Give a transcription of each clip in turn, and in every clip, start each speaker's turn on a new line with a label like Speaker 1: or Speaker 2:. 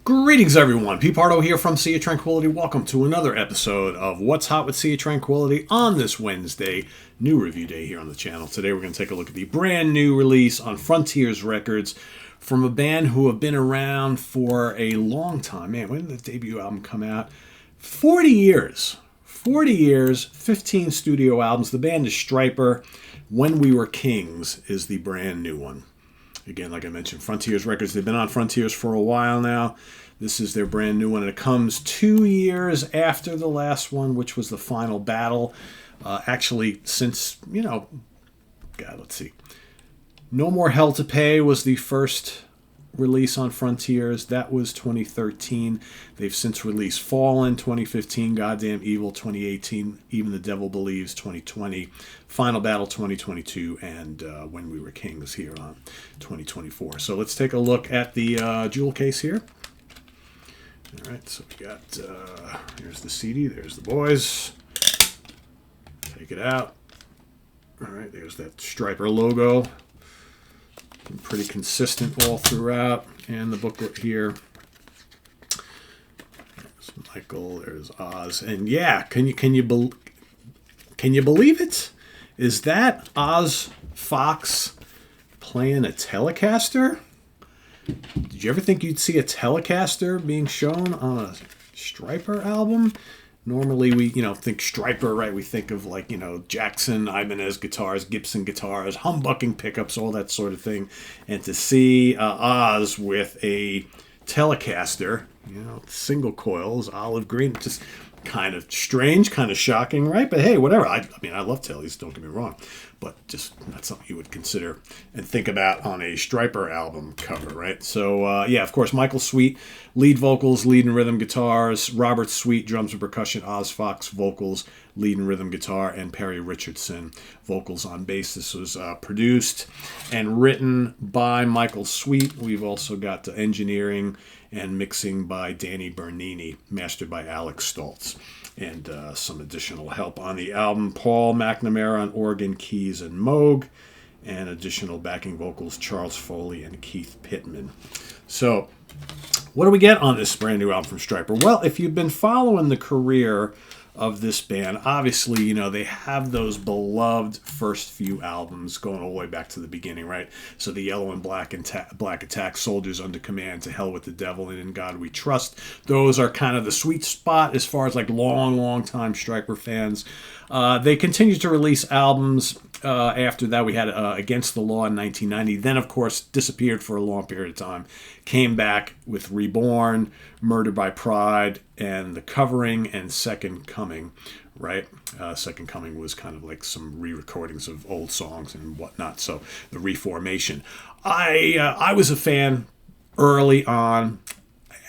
Speaker 1: Greetings, everyone. Pete Pardo here from Sea of Tranquility. Welcome to another episode of What's Hot with Sea of Tranquility on this Wednesday, new review day here on the channel. Today we're going to take a look at the brand new release on Frontiers Records from a band who have been around for a long time. Man, when did the debut album come out? 40 years. 40 years, 15 studio albums. The band is Stryper. When We Were Kings is the brand new one. Again, like I mentioned, Frontiers Records. They've been on Frontiers for a while now. This is their brand new one, and it comes 2 years after the last one, which was The Final Battle. Actually, since, let's see. No More Hell to Pay was the first release on Frontiers. That was 2013. They've since released Fallen, 2015, Goddamn Evil, 2018, Even the Devil Believes, 2020, Final Battle, 2022, and When We Were Kings here on 2024. So let's take a look at the jewel case here. All right, so we got, here's the CD, there's the boys. Take it out. All right, there's that Stryper logo. Been pretty consistent all throughout. And the booklet here. There's Michael, there's Oz. And yeah, can you believe it? Is that Oz Fox playing a Telecaster? Did you ever think you'd see a Telecaster being shown on a Stryper album? Normally we, think Stryper, right? We think of Jackson, Ibanez guitars, Gibson guitars, humbucking pickups, all that sort of thing. And to see Oz with a Telecaster, single coils, olive green, just kind of strange, kind of shocking, right? But hey, whatever. I love Tellies, don't get me wrong. But just not something you would consider and think about on a Stryper album cover, right? So, of course, Michael Sweet, lead vocals, lead and rhythm guitars. Robert Sweet, drums and percussion. Oz Fox, vocals, lead and rhythm guitar. And Perry Richardson, vocals on bass. This was produced and written by Michael Sweet. We've also got the engineering and mixing by Danny Bernini, mastered by Alex Stoltz. And some additional help on the album. Paul McNamara on organ, keys, and Moog. And additional backing vocals, Charles Foley and Keith Pittman. So, what do we get on this brand new album from Stryper? Well, if you've been following the career of this band, obviously, they have those beloved first few albums going all the way back to the beginning, right? So the Yellow and Black Attack, Soldiers Under Command, To Hell with the Devil, and In God We Trust. Those are kind of the sweet spot as far as long time Stryper fans. They continued to release albums. After that, we had Against the Law in 1990. Then, of course, disappeared for a long period of time. Came back with Reborn, Murder by Pride, and The Covering, and Second Coming, right? Second Coming was kind of like some re-recordings of old songs and whatnot. So, the Reformation. I was a fan early on.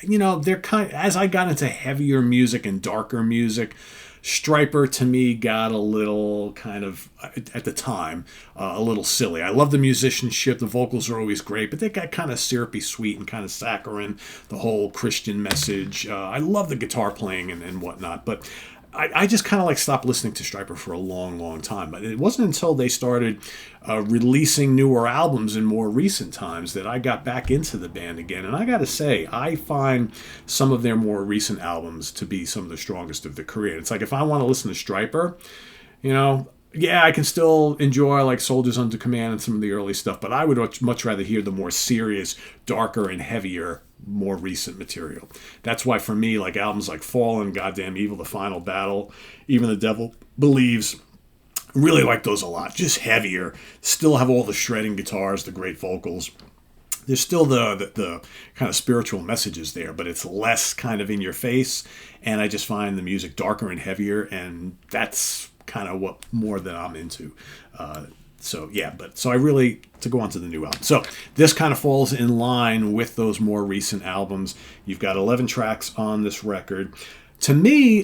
Speaker 1: They're as I got into heavier music and darker music, Stryper, to me, got a little kind of, at the time, a little silly. I love the musicianship. The vocals are always great, but they got kind of syrupy sweet and kind of saccharine, the whole Christian message. I love the guitar playing and whatnot, but I just kind of stopped listening to Stryper for a long time. But it wasn't until they started releasing newer albums in more recent times that I got back into the band again. And I got to say, I find some of their more recent albums to be some of the strongest of their career. It's like if I want to listen to Stryper, I can still enjoy Soldiers Under Command and some of the early stuff, but I would much rather hear the more serious, darker, and heavier, more recent material. That's why for me, albums like Fallen, Goddamn Evil, The Final Battle, Even the Devil Believes, really like those a lot. Just heavier, still have all the shredding guitars, the great vocals. There's still the kind of spiritual messages there, but it's less kind of in your face, and I just find the music darker and heavier, and that's kind of what more that I'm into. So I really, to go on to the new album. So this kind of falls in line with those more recent albums. You've got 11 tracks on this record. To me,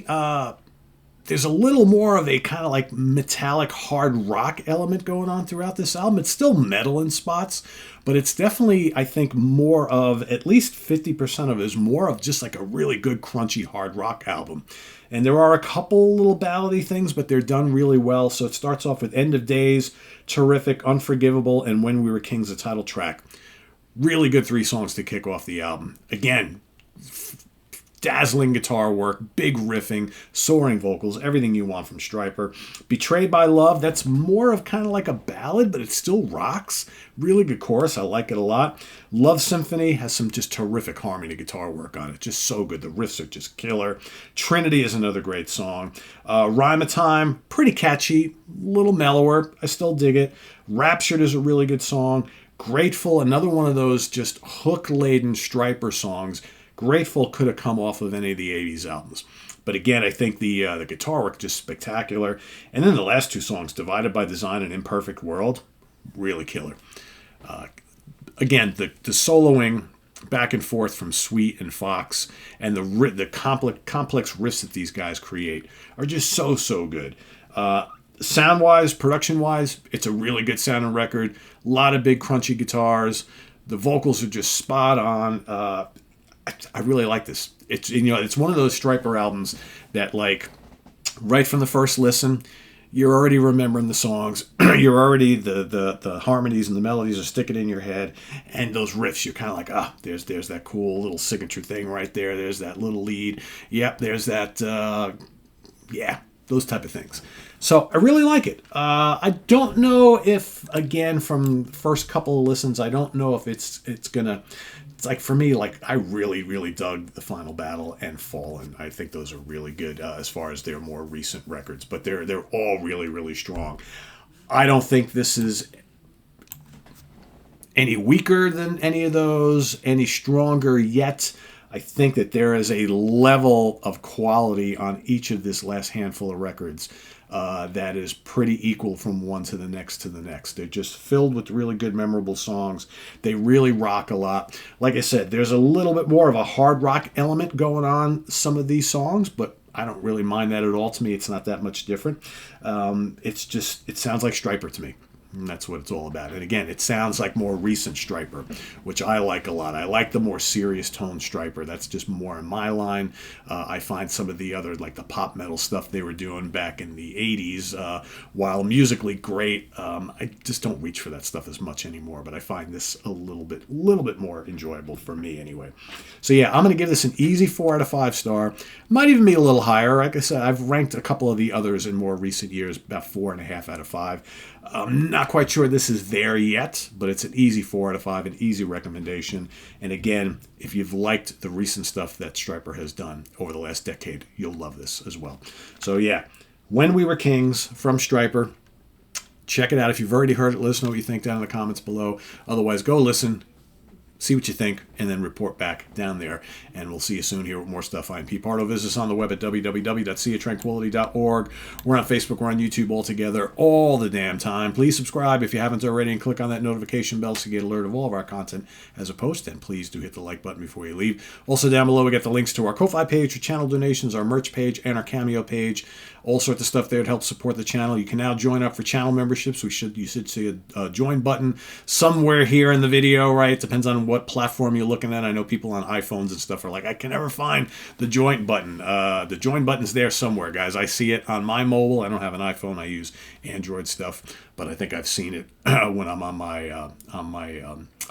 Speaker 1: there's a little more of a kind of metallic hard rock element going on throughout this album. It's still metal in spots, but it's definitely, I think, more of, at least 50% of it is more of just a really good crunchy hard rock album. And there are a couple little ballady things, but they're done really well. So it starts off with End of Days, terrific, Unforgivable, and When We Were Kings, the title track. Really good 3 songs to kick off the album. Again, dazzling guitar work, big riffing, soaring vocals, everything you want from Stryper. Betrayed by Love, that's more of kind of like a ballad, but it still rocks. Really good chorus. I like it a lot. Love Symphony has some just terrific harmony guitar work on it. Just so good. The riffs are just killer. Trinity is another great song. Rhyme of Time, pretty catchy, little mellower. I still dig it. Raptured is a really good song. Grateful, another one of those just hook-laden Stryper songs. Grateful could have come off of any of the 80s albums. But again, I think the guitar work just spectacular. And then the last two songs, Divided by Design and Imperfect World, really killer. Again, the soloing back and forth from Sweet and Fox and the complex riffs that these guys create are just so good. Sound-wise, production-wise, it's a really good sounding record. A lot of big crunchy guitars. The vocals are just spot on. I really like this. It's one of those Stryper albums that, like, right from the first listen, you're already remembering the songs. You're already the harmonies and the melodies are sticking in your head, and those riffs, you're kind of like, there's that cool little signature thing right there. There's that little lead. Yep, there's that. Those type of things. So I really like it. I don't know if, again, from the first couple of listens, I don't know if it's gonna. It's like, for me, like, I really dug The Final Battle and Fallen. I think those are really good as far as their more recent records, but they're all really strong. I don't think this is any weaker than any of those, any stronger yet. I think that there is a level of quality on each of this last handful of records that is pretty equal from one to the next. They're just filled with really good, memorable songs. They really rock a lot. Like I said, there's a little bit more of a hard rock element going on some of these songs, but I don't really mind that at all. To me, it's not that much different. It sounds like Stryper to me. And that's what it's all about. And again, it sounds like more recent Stryper, which I like a lot. I like the more serious tone Stryper. That's just more in my line. I find some of the other, like the pop metal stuff they were doing back in the 80s, while musically great, I just don't reach for that stuff as much anymore. But I find this a little bit more enjoyable for me anyway. So yeah, I'm going to give this an easy 4 out of 5 star. Might even be a little higher. Like I said, I've ranked a couple of the others in more recent years about 4.5 out of 5. I'm not quite sure this is there yet, but it's an easy 4 out of 5, an easy recommendation. And again, if you've liked the recent stuff that Stryper has done over the last decade, you'll love this as well. So yeah, When We Were Kings from Stryper. Check it out. If you've already heard it, let us know what you think down in the comments below. Otherwise, go listen, see what you think, and then report back down there. And we'll see you soon here with more stuff. I'm Pete Pardo. Visit us on the web at www.seatranquility.org. We're on Facebook. We're on YouTube all together all the damn time. Please subscribe if you haven't already and click on that notification bell so you get alert of all of our content as a post. And please do hit the like button before you leave. Also down below, we got the links to our Ko-Fi page, our channel donations, our merch page, and our Cameo page. All sorts of stuff there to help support the channel. You can now join up for channel memberships. You should see a join button somewhere here in the video, right? It depends on what platform you're looking at. I know people on iPhones and stuff are like, I can never find the join button. The join button's there somewhere, guys. I see it on my mobile. I don't have an iPhone. I use Android stuff, but I think I've seen it when I'm on my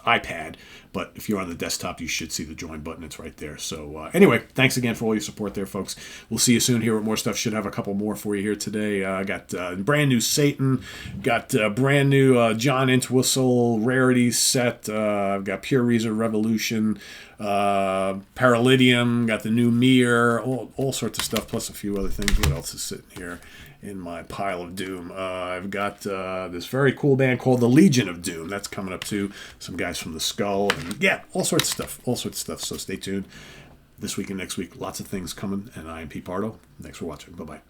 Speaker 1: iPad. But if you're on the desktop, you should see the join button. It's right there. So anyway, thanks again for all your support there, folks. We'll see you soon here with more stuff. Should have a couple more for you here today. I got brand new Satan, got brand new John Entwistle rarity set. I've got Pure Reason Revolution, Paralydium, got the new Mir, all sorts of stuff, plus a few other things. What else is sitting here in my pile of doom? I've got this very cool band called the Legion of Doom. That's coming up too. Some guys from the Skull, and yeah, all sorts of stuff. So stay tuned. This week and next week, lots of things coming. And I am Pete Pardo. Thanks for watching. Bye-bye.